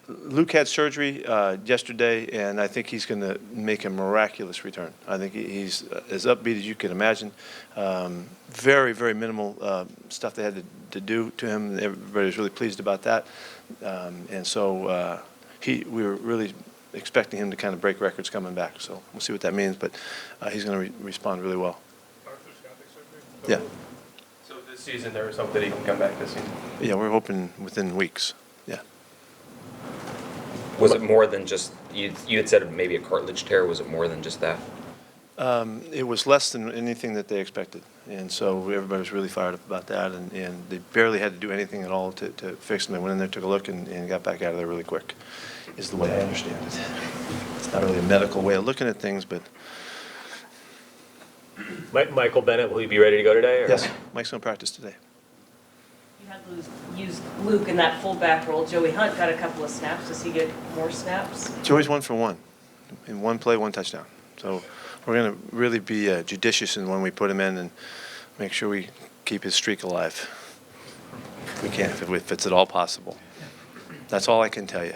Luke had surgery yesterday, and I think he's going to make a miraculous return. I think he's as upbeat as you can imagine. Very, very minimal stuff they had to do to him. Everybody was really pleased about that. And so we were really expecting him to kind of break records coming back. So we'll see what that means, but he's going to respond really well. Yeah. So this season, there was hope that he can come back this season? Yeah, we're hoping within weeks. Yeah. Was it more than just, you had said maybe a cartilage tear, was it more than just that? It was less than anything that they expected, and so everybody was really fired up about that, and they barely had to do anything at all to fix them. They went in there, took a look, and got back out of there really quick, is the way I understand it. It's not really a medical way of looking at things, but... Michael Vannett, will he be ready to go today? Or? Yes, Mike's going to practice today. You had used Luke in that fullback role. Joey Hunt got a couple of snaps. Does he get more snaps? Joey's 1 for 1. In one play, 1 touchdown. So we're going to really be judicious in when we put him in and make sure we keep his streak alive. We can, if it's at all possible. That's all I can tell you.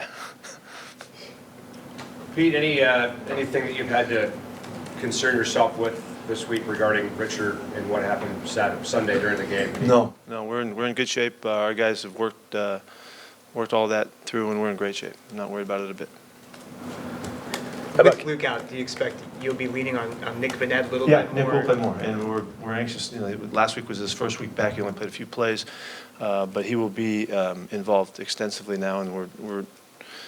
Pete, anything that you've had to concern yourself with this week regarding Richard and what happened Sunday during the game? No, we're in good shape. Our guys have worked all that through, and we're in great shape. I'm not worried about it a bit. With Luke out, do you expect you'll be leaning on Nick Vannett a little bit more? Yeah, Nick will play more, and we're anxious. Last week was his first week back. He only played a few plays, but he will be involved extensively now, and we're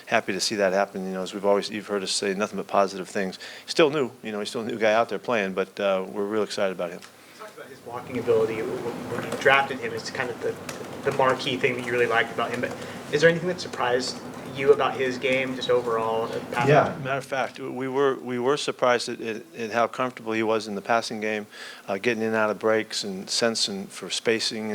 happy to see that happen. As you've heard us say nothing but positive things. He's still new, he's still a new guy out there playing, but we're real excited about him. You talked about his walking ability when you drafted him. It's kind of the marquee thing that you really liked about him. But is there anything that surprised you about his game, just overall? Yeah, matter of fact, we were surprised at how comfortable he was in the passing game, getting in and out of breaks and sensing for spacing,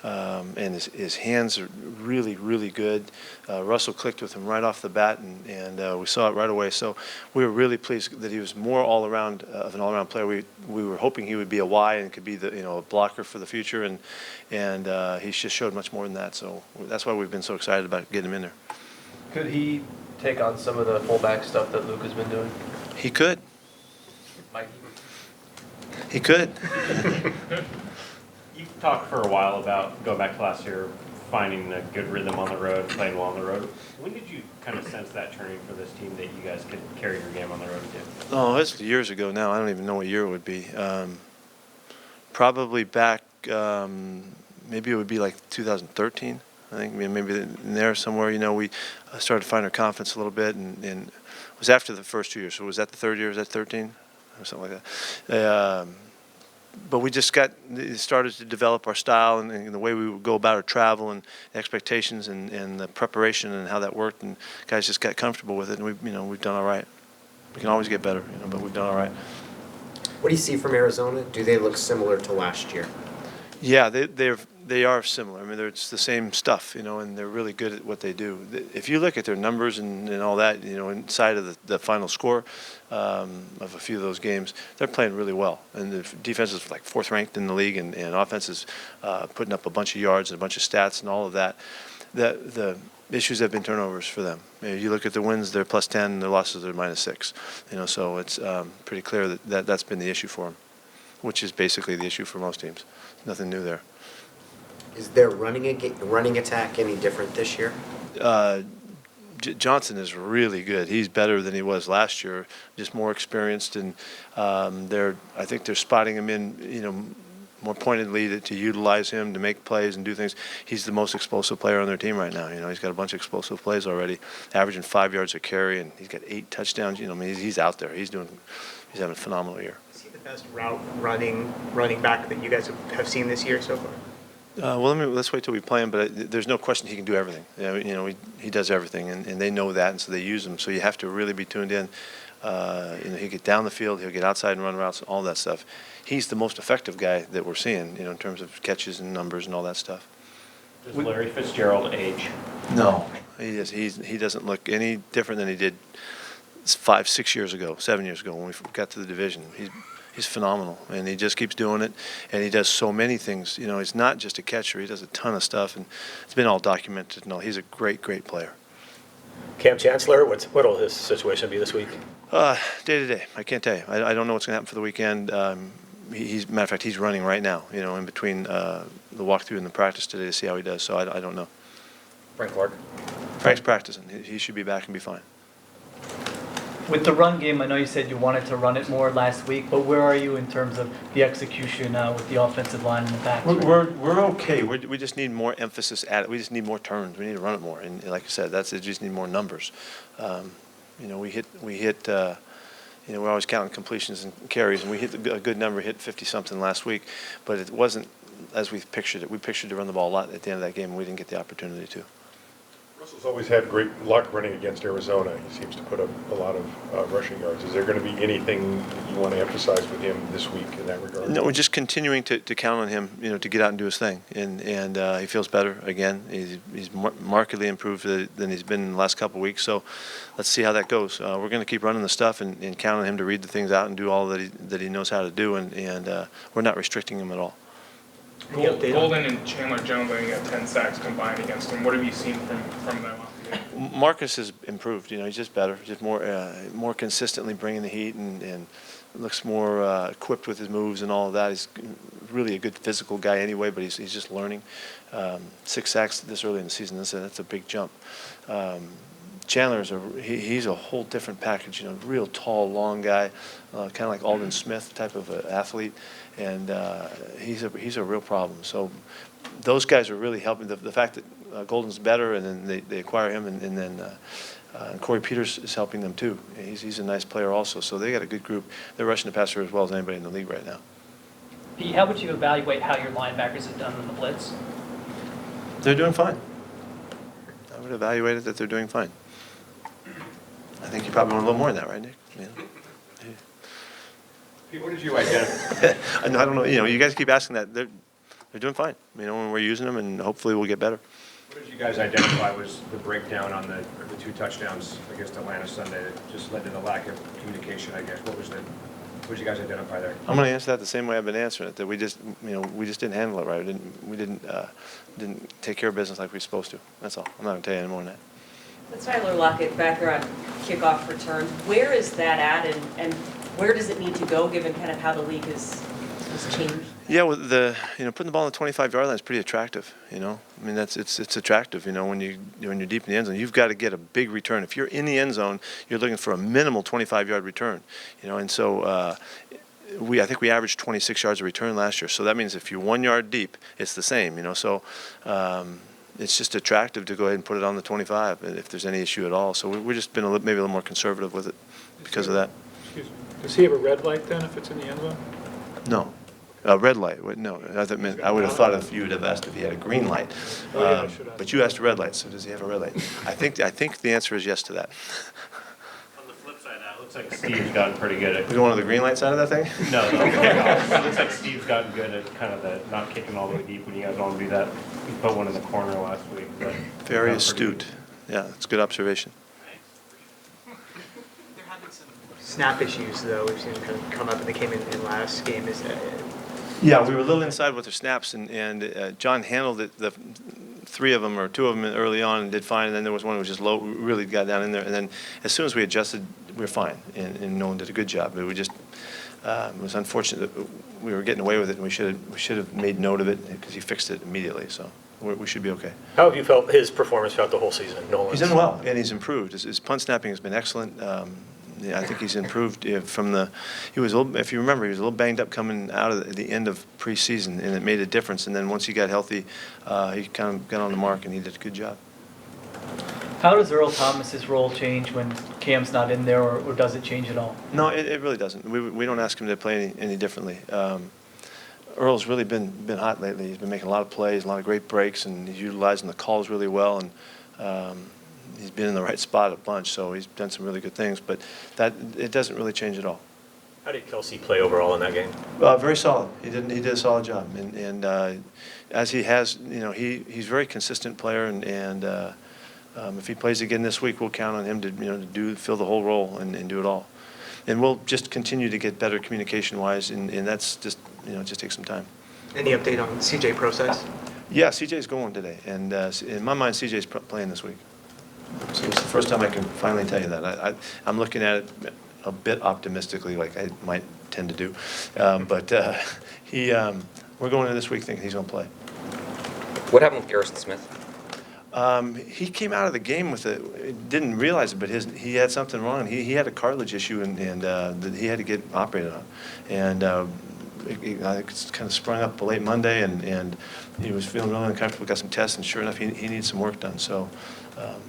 and his hands are really, really good. Russell clicked with him right off the bat, and we saw it right away. So we were really pleased that he was more all-around of an all-around player. We were hoping he would be a Y and could be a blocker for the future, and he just showed much more than that. So that's why we've been so excited about getting him in there. Could he take on some of the fullback stuff that Luke has been doing? He could. Might He could. You've talked for a while about, going back to last year, finding a good rhythm on the road, playing well on the road. When did you kind of sense that turning for this team, that you guys could carry your game on the road again? Oh, it's years ago now. I don't even know what year it would be. Probably back, maybe it would be like 2013. I think maybe in there somewhere, we started to find our confidence a little bit, and it was after the first 2 years. So was that the third year? Was that 13 or something like that? But we just started to develop our style and the way we would go about our travel and expectations and the preparation and how that worked, and guys just got comfortable with it, and we've done all right. We can always get better, but we've done all right. What do you see from Arizona? Do they look similar to last year? Yeah, they are similar. I mean, it's the same stuff, and they're really good at what they do. If you look at their numbers and all that, inside of the final score of a few of those games, they're playing really well. And the defense is like 4th ranked in the league, and offense is putting up a bunch of yards and a bunch of stats and all of that. The issues have been turnovers for them. You look at the wins, they're +10, and their losses are -6. So it's pretty clear that that's been the issue for them, which is basically the issue for most teams. Nothing new there. Is their running attack any different this year? Johnson is really good. He's better than he was last year, just more experienced, and I think they're spotting him in, more pointedly to utilize him to make plays and do things. He's the most explosive player on their team right now. He's got a bunch of explosive plays already, averaging 5 yards a carry, and he's got 8 touchdowns. He's out there. He's having a phenomenal year. Is he the best route running back that you guys have seen this year so far? Well, let's wait till we play him, but there's no question he can do everything. He does everything, and they know that, and so they use him. So you have to really be tuned in. He'll get down the field, he'll get outside and run routes, and all that stuff. He's the most effective guy that we're seeing, in terms of catches and numbers and all that stuff. Does Larry Fitzgerald age? No, he doesn't look any different than he did 5, 6 years ago, 7 years ago when we got to the division. He's phenomenal, and he just keeps doing it, and he does so many things. You know, he's not just a catcher. He does a ton of stuff, and it's been all documented. No, he's a great, great player. Cam Chancellor, what'll his situation be this week? Day to day. I can't tell you. I don't know what's going to happen for the weekend. Matter of fact, he's running right now, you know, in between the walkthrough and the practice today to see how he does. So I don't know. Frank Clark. Frank's practicing. He should be back and be fine. With the run game, I know you said you wanted to run it more last week, but where are you in terms of the execution with the offensive line and the backs? We're okay. We just need more emphasis at it. We just need more turns. We need to run it more. And like I said, it just need more numbers. You know, we hit. You know, we're always counting completions and carries, and we hit a good number, hit 50-something last week, but it wasn't as we pictured it. We pictured to run the ball a lot at the end of that game, and we didn't get the opportunity to. Russell's always had great luck running against Arizona. He seems to put up a lot of rushing yards. Is there going to be anything that you want to emphasize with him this week in that regard? No, we're just continuing to count on him, you know, to get out and do his thing, and he feels better again. He's markedly improved than he's been in the last couple of weeks. So let's see how that goes. We're going to keep running the stuff and count on him to read the things out and do all that he knows how to do, and we're not restricting him at all. Golden and Chandler Jones, I think, got 10 sacks combined against him. What have you seen from them? Marcus has improved. You know, he's just better, just more consistently bringing the heat, and looks more equipped with his moves and all of that. He's really a good physical guy anyway, but he's just learning. 6 sacks this early in the season, that's a big jump. Chandler's he's a whole different package. You know, real tall, long guy, kind of like Alden Smith type of athlete, and he's a real problem. So those guys are really helping. The fact that Golden's better, and then they acquire him, and then Corey Peters is helping them too. He's a nice player also. So they got a good group. They're rushing the passer as well as anybody in the league right now. Pete, how would you evaluate how your linebackers have done in the blitz? They're doing fine. I would evaluate it that they're doing fine. I think you probably want a little more than that, right, Nick? Yeah. Pete, what did you identify? I don't know. You know, you guys keep asking that. They're doing fine. You know, when we're using them, and hopefully we'll get better. What did you guys identify was the breakdown on the 2 touchdowns against Atlanta Sunday that just led to the lack of communication, I guess? What did you guys identify there? I'm going to answer that the same way I've been answering it. That we just didn't handle it right. We didn't take care of business like we were supposed to. That's all. I'm not going to tell you any more than that. Let's Tyler Lockett back there on kickoff return. Where is that at, and where does it need to go, given kind of how the league has changed? Yeah, well, putting the ball on the 25-yard line is pretty attractive. You know, I mean it's attractive. You know, when you're deep in the end zone, you've got to get a big return. If you're in the end zone, you're looking for a minimal 25-yard return. You know, and so I think we averaged 26 yards of return last year. So that means if you're 1 yard deep, it's the same. You know, so. It's just attractive to go ahead and put it on the 25 if there's any issue at all. So we've just been maybe a little more conservative with it because of that. Excuse me. Does he have a red light then if it's in the end zone? No. Red light. No. I would have thought if you would have asked if he had a green light. But you asked a red light, so does he have a red light? I think the answer is yes to that. On the flip side, it looks like Steve's gotten pretty good at. We going to the green light side of that thing? No. It looks like Steve's gotten good at kind of the not kicking all the way deep when you guys want to do that. He put one in the corner last week. But very astute. Yeah, it's a good observation. There have been some snap issues, though. We've seen them kind of come up, and they came in last game. Is that? Yeah, we were a little inside with their snaps, and John handled it, the 3 of them or 2 of them early on and did fine, and then there was one that was just low, really got down in there, and then as soon as we adjusted, we were fine, and Nolan did a good job. But we just, it was unfortunate that we were getting away with it, and we should have made note of it because he fixed it immediately, so we should be okay. How have you felt his performance throughout the whole season, Nolan's? He's done well, and he's improved. His punt snapping has been excellent. Yeah, I think he's improved from the. He was a little, if you remember, he was a little banged up coming out of the end of preseason, and it made a difference. And then once he got healthy, he kind of got on the mark, and he did a good job. How does Earl Thomas's role change when Cam's not in there, or does it change at all? No, it really doesn't. We don't ask him to play any differently. Earl's really been hot lately. He's been making a lot of plays, a lot of great breaks, and he's utilizing the calls really well. And he's been in the right spot a bunch, so he's done some really good things. But it doesn't really change at all. How did Kelsey play overall in that game? Very solid. He did a solid job, and as he has, you know, he's a very consistent player, and if he plays again this week, we'll count on him to fill the whole role and do it all. and we'll just continue to get better communication-wise, and that's just, it just takes some time. Any update on CJ process? Yeah, CJ's going today, and in my mind, CJ's playing this week. So it's the first time I can finally tell you that. I'm looking at it a bit optimistically, like I might tend to do. But we're going into this week thinking he's going to play. What happened with Garrison Smith? He came out of the game with didn't realize it, but he had something wrong. He had a cartilage issue, and he had to get operated on. And it kind of sprung up late Monday, and he was feeling really uncomfortable, got some tests, and sure enough, he needs some work done. So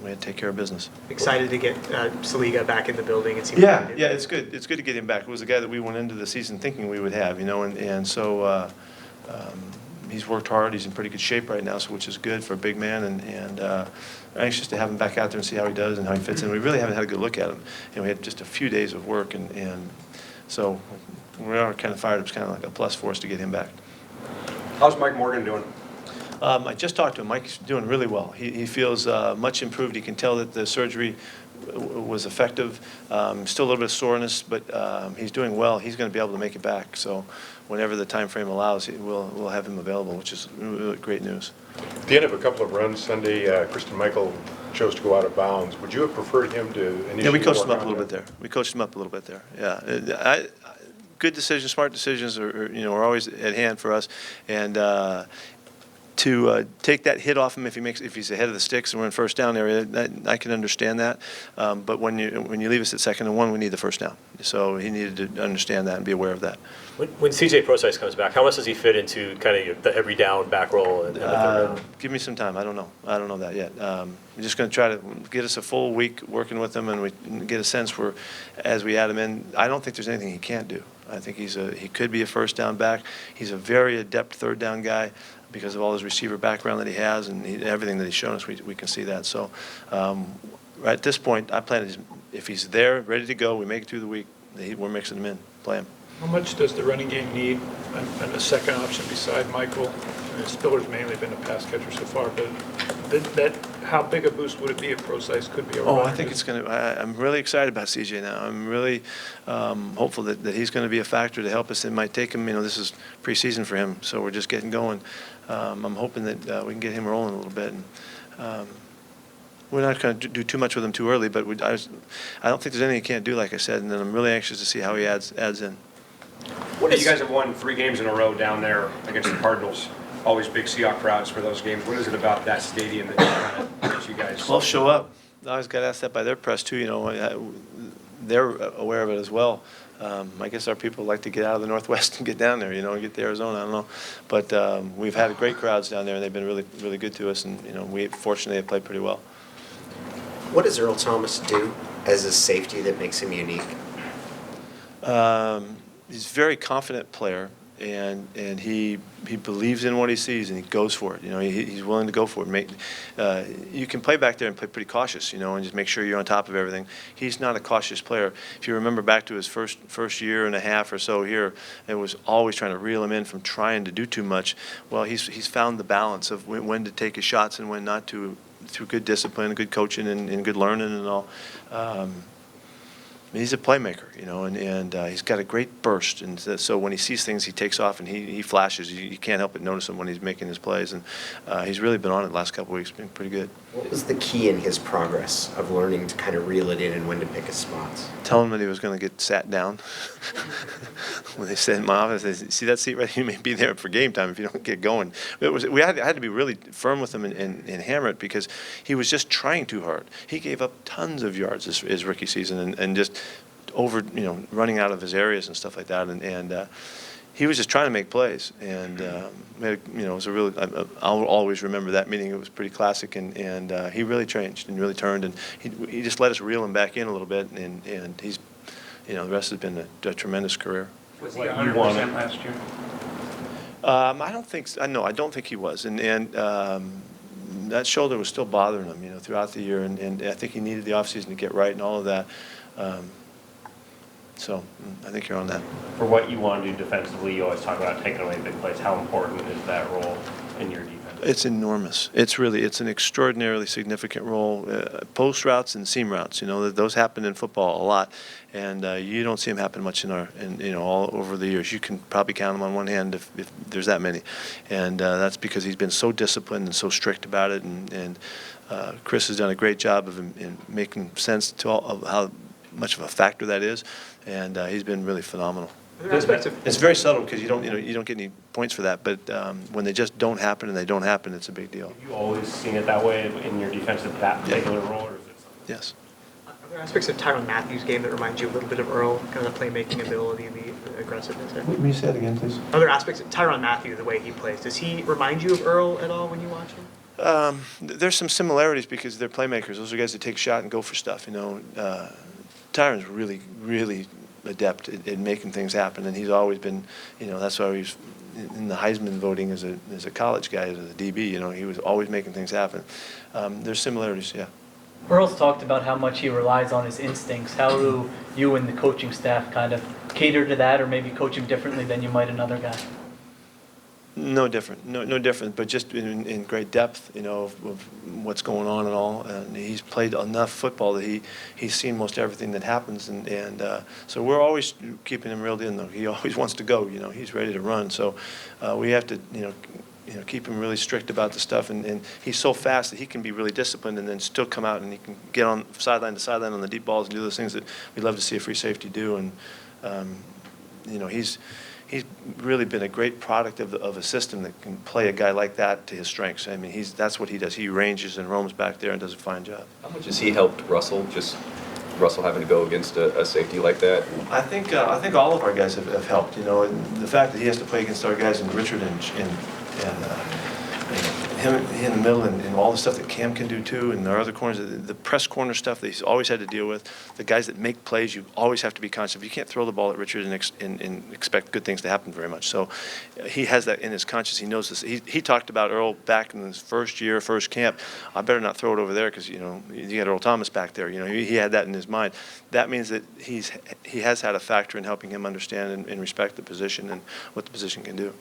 we had to take care of business. Excited to get Saliga back in the building. It seems Yeah, it's good. It's good to get him back. It was a guy that we went into the season thinking we would have, and so he's worked hard. He's in pretty good shape right now, so which is good for a big man, and anxious to have him back out there and see how he does and how he fits in. We really haven't had a good look at him, and we had just a few days of work, and so we are kind of fired up. It's kind of like a plus for us to get him back. How's Mike Morgan doing? I just talked to him. Mike's doing really well. He feels much improved. He can tell that the surgery was effective. Still a little bit of soreness, but he's doing well. He's going to be able to make it back. So whenever the time frame allows, we'll have him available, which is really great news. At the end of a couple of runs Sunday, Kristen Michael chose to go out of bounds. Would you have preferred him to initially? Yeah, we coached him work up a on little bit that? there. We coached him up a little bit there. Yeah, good decisions, smart decisions are always at hand for us, and to take that hit off him if he's ahead of the sticks and we're in first down area, I can understand that. But when you leave us at 2nd and 1, we need the first down. So he needed to understand that and be aware of that. When CJ Procise comes back, how much does he fit into kind of the every down back roll? And the third down? Give me some time. I don't know that yet. I'm just going to try to get us a full week working with him, and we get a sense for as we add him in. I don't think there's anything he can't do. I think he could be a first down back. He's a very adept third down guy because of all his receiver background that he has and everything that he's shown us. We can see that. So right at this point, I plan if he's there, ready to go, we make it through the week, we're mixing him in, play him. How much does the running game need and a second option beside Michael? I mean, Spiller's mainly been a pass catcher so far, but how big a boost would it be if Procise could be a runner? I think it's going to. I'm really excited about CJ now. I'm really hopeful that he's going to be a factor to help us. It might take him. This is preseason for him, so we're just getting going. I'm hoping that we can get him rolling a little bit. And, we're not going to do too much with him too early, but I don't think there's anything he can't do, like I said. And then I'm really anxious to see how he adds in. You guys have won 3 games in a row down there against the Cardinals. Always big Seahawks crowds for those games. What is it about that stadium that makes you guys? Well, show up. I always got asked that by their press too. They're aware of it as well. I guess our people like to get out of the Northwest and get down there, and get to Arizona. I don't know, but we've had great crowds down there, and they've been really, really good to us. And we fortunately have played pretty well. What does Earl Thomas do as a safety that makes him unique? He's a very confident player, and he believes in what he sees, and he goes for it. He's willing to go for it. You can play back there and play pretty cautious, and just make sure you're on top of everything. He's not a cautious player. If you remember back to his first year and a half or so here, it was always trying to reel him in from trying to do too much. Well, he's found the balance of when to take his shots and when not to, through good discipline, good coaching, and good learning and all. He's a playmaker, and he's got a great burst, and so when he sees things, he takes off and he flashes. You can't help but notice him when he's making his plays, and he's really been on it the last couple of weeks, been pretty good. What was the key in his progress of learning to kind of reel it in and when to pick his spots? Tell him that he was going to get sat down. When they said in my office, they said, "See that seat right here? You may be there for game time if you don't get going." I had to be really firm with him and hammer it because he was just trying too hard. He gave up tons of yards his rookie season and just over, running out of his areas and stuff like that. And he was just trying to make plays. And, it was a really, I'll always remember that meeting. It was pretty classic. And he really changed and really turned. And he just let us reel him back in a little bit. And he's, the rest has been a tremendous career. Was he 100% last year? I don't think so. No, I don't think he was. And that shoulder was still bothering him, throughout the year. And I think he needed the offseason to get right and all of that. So I think you're on that. For what you want to do defensively, you always talk about taking away big plays. How important is that role in your defense? It's enormous. It's an extraordinarily significant role. Post routes and seam routes, those happen in football a lot, and you don't see them happen much all over the years. You can probably count them on one hand if there's that many, and that's because he's been so disciplined and so strict about it, and Chris has done a great job in making sense to all of how much of a factor that is, and he's been really phenomenal. It's very subtle because you don't get any points for that, but when they just don't happen and they don't happen, it's a big deal. Have you always seen it that way in your defensive that particular role, or is it something? Yes. Are there aspects of Tyrann Mathieu's game that remind you a little bit of Earl, kind of the playmaking ability and the aggressiveness there? Will you say that again, please? Are there aspects of Tyrann Mathieu, the way he plays, does he remind you of Earl at all when you watch him? There's some similarities because they're playmakers. Those are guys that take a shot and go for stuff. Tyrann's really, really adept at making things happen, and he's always been, that's why he's in the Heisman voting as a college guy, as a DB. He was always making things happen. There's similarities, yeah. Earl's talked about how much he relies on his instincts. How do you and the coaching staff kind of cater to that, or maybe coach him differently than you might another guy? No different, no different, but just in great depth, of what's going on and all. And he's played enough football that he's seen most everything that happens, and so we're always keeping him reeled in. Though he always wants to go, he's ready to run. So we have to, keep him really strict about the stuff. And he's so fast that he can be really disciplined and then still come out and he can get on sideline to sideline on the deep balls and do those things that we love to see a free safety do. And he's really been a great product of a system that can play a guy like that to his strengths. I mean, that's what he does. He ranges and roams back there and does a fine job. How much has he helped Russell? Just Russell having to go against a safety like that? I think all of our guys have helped. And the fact that he has to play against our guys and Richard and him in the middle and all the stuff that Cam can do too, and our other corners, the press corner stuff that he's always had to deal with, the guys that make plays, you always have to be conscious of. You can't throw the ball at Richard and expect good things to happen very much. So he has that in his conscience. He knows this. He talked about Earl back in his first camp. I better not throw it over there because you got Earl Thomas back there. He had that in his mind. That means that he has had a factor in helping him understand and respect the position and what the position can do.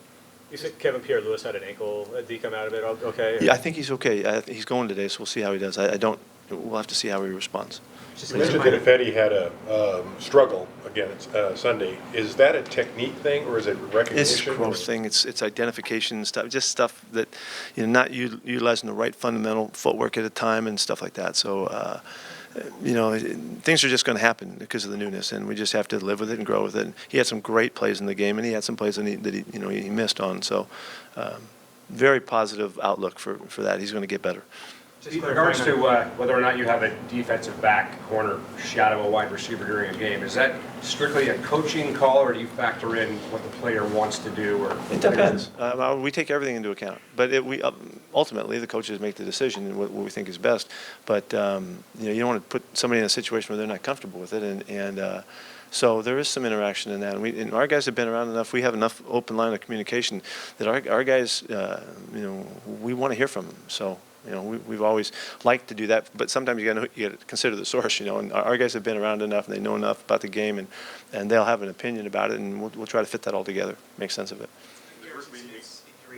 You said Kevin Pierre-Louis had an ankle. Did he come out of it okay? Yeah, I think he's okay. He's going today, so we'll see how he does. We'll have to see how he responds. You mentioned that if Eddie had a struggle against Sunday, is that a technique thing or is it recognition? It's a growth thing. It's identification stuff, just stuff that not utilizing the right fundamental footwork at a time and stuff like that. So. Things are just going to happen because of the newness, and we just have to live with it and grow with it. And he had some great plays in the game, and he had some plays that he missed on. So, very positive outlook for that. He's going to get better. In regards to whether or not you have a defensive back corner shadow a wide receiver during a game, is that strictly a coaching call, or do you factor in what the player wants to do? Or it depends. We take everything into account, but ultimately the coaches make the decision and what we think is best. But you don't want to put somebody in a situation where they're not comfortable with it, and so there is some interaction in that. And our guys have been around enough. We have enough open line of communication that our guys, we want to hear from them. So. We've always liked to do that, but sometimes you got to consider the source, and our guys have been around enough and they know enough about the game, and they'll have an opinion about it, and we'll try to fit that all together, make sense of it.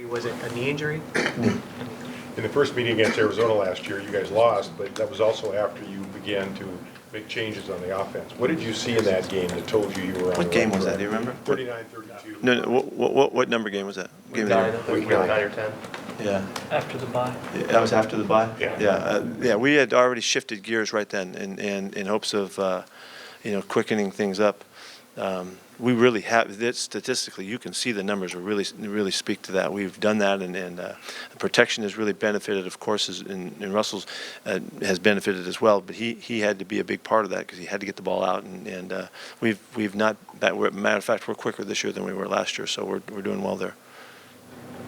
Was it a knee injury? In the first meeting against Arizona last year, you guys lost, but that was also after you began to make changes on the offense. What did you see in that game that told you were on What game was that? Do you remember? 39-32. No. What number game was that? Game 9 or 10. Yeah. After the bye. Yeah, that was after the bye? Yeah. Yeah, we had already shifted gears right then in hopes of, quickening things up. We really have, statistically, you can see the numbers really speak to that. We've done that, and protection has really benefited, of course, and Russell's has benefited as well, but he had to be a big part of that because he had to get the ball out, and we've not, matter of fact, we're quicker this year than we were last year, so we're doing well there.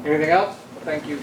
Anything else? Thank you.